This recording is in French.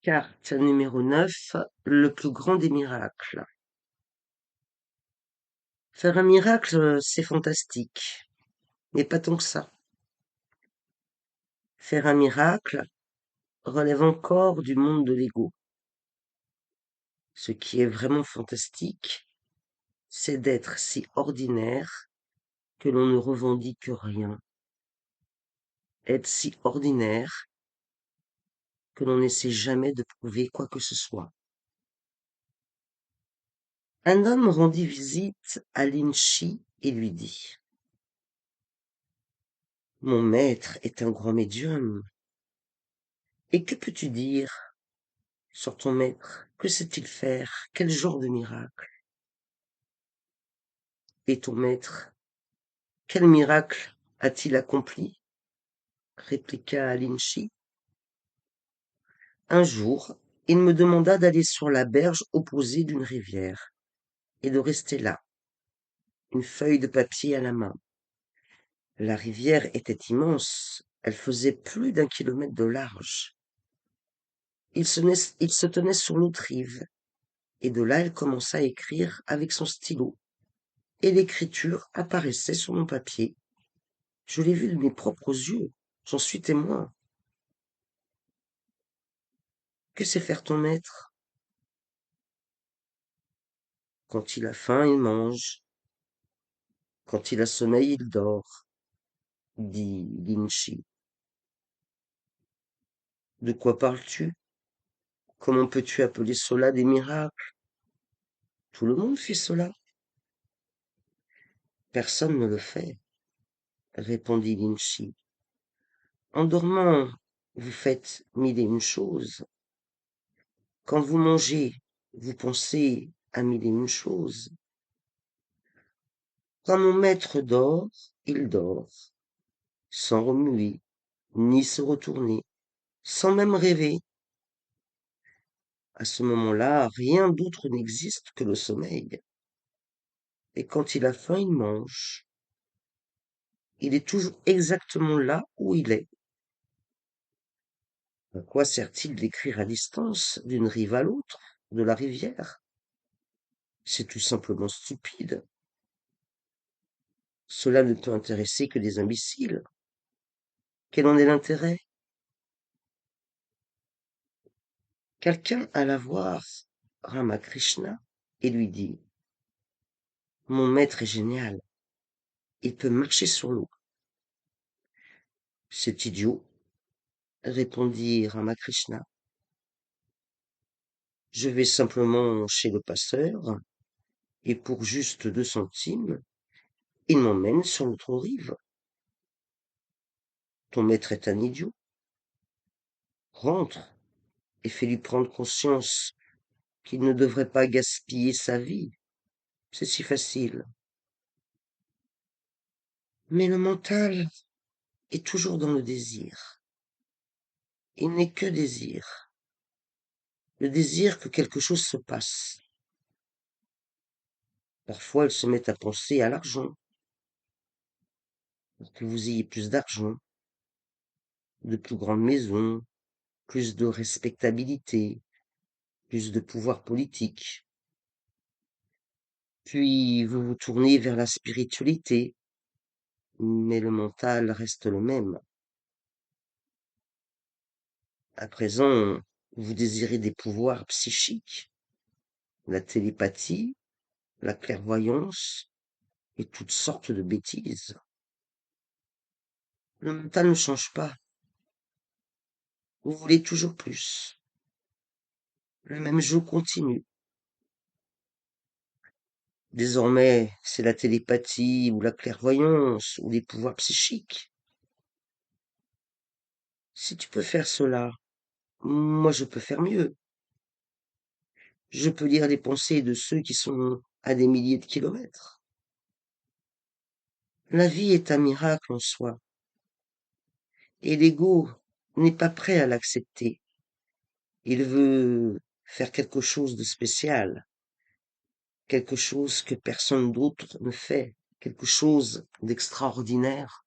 Carte numéro 9, le plus grand des miracles. Faire un miracle, c'est fantastique, mais pas tant que ça. Faire un miracle relève encore du monde de l'ego. Ce qui est vraiment fantastique, c'est d'être si ordinaire que l'on ne revendique rien. Être si ordinaire que l'on n'essaie jamais de prouver quoi que ce soit. Un homme rendit visite à Lin Chi et lui dit: Mon maître est un grand médium. Et que peux-tu dire sur ton maître? Que sait-il faire? Quel genre de miracle? Et ton maître, quel miracle a-t-il accompli? Répliqua Lin Chi. Un jour, il me demanda d'aller sur la berge opposée d'une rivière et de rester là, une feuille de papier à la main. La rivière était immense, elle faisait plus d'1 kilomètre de large. Il se tenait sur l'autre rive, et de là il commença à écrire avec son stylo, et l'écriture apparaissait sur mon papier. Je l'ai vu de mes propres yeux, j'en suis témoin. Que sait faire ton maître? Quand il a faim, il mange. Quand il a sommeil, il dort, dit Lin Chi. De quoi parles-tu? Comment peux-tu appeler cela des miracles? Tout le monde fait cela. Personne ne le fait, répondit Lin Chi. En dormant, vous faites 1001 choses. Quand vous mangez, vous pensez à 1001 choses. Quand mon maître dort, il dort, sans remuer, ni se retourner, sans même rêver. À ce moment-là, rien d'autre n'existe que le sommeil. Et quand il a faim, il mange. Il est toujours exactement là où il est. À quoi sert-il d'écrire à distance d'une rive à l'autre de la rivière? C'est tout simplement stupide. Cela ne peut intéresser que des imbéciles. Quel en est l'intérêt? Quelqu'un alla voir Ramakrishna et lui dit: Mon maître est génial, il peut marcher sur l'eau. C'est idiot, répondit Ramakrishna. Je vais simplement chez le passeur, et pour juste 2 centimes, il m'emmène sur l'autre rive. Ton maître est un idiot. Rentre et fais-lui prendre conscience qu'il ne devrait pas gaspiller sa vie. C'est si facile. Mais le mental est toujours dans le désir. Il n'est que désir. Le désir que quelque chose se passe. Parfois, il se met à penser à l'argent, pour que vous ayez plus d'argent, de plus grandes maisons, plus de respectabilité, plus de pouvoir politique. Puis vous vous tournez vers la spiritualité, mais le mental reste le même. À présent, vous désirez des pouvoirs psychiques, la télépathie, la clairvoyance et toutes sortes de bêtises. Le mental ne change pas. Vous voulez toujours plus. Le même jeu continue. Désormais, c'est la télépathie ou la clairvoyance ou les pouvoirs psychiques. Si tu peux faire cela, moi je peux faire mieux. Je peux lire les pensées de ceux qui sont à des milliers de kilomètres. La vie est un miracle en soi, et l'ego n'est pas prêt à l'accepter. Il veut faire quelque chose de spécial, quelque chose que personne d'autre ne fait, quelque chose d'extraordinaire.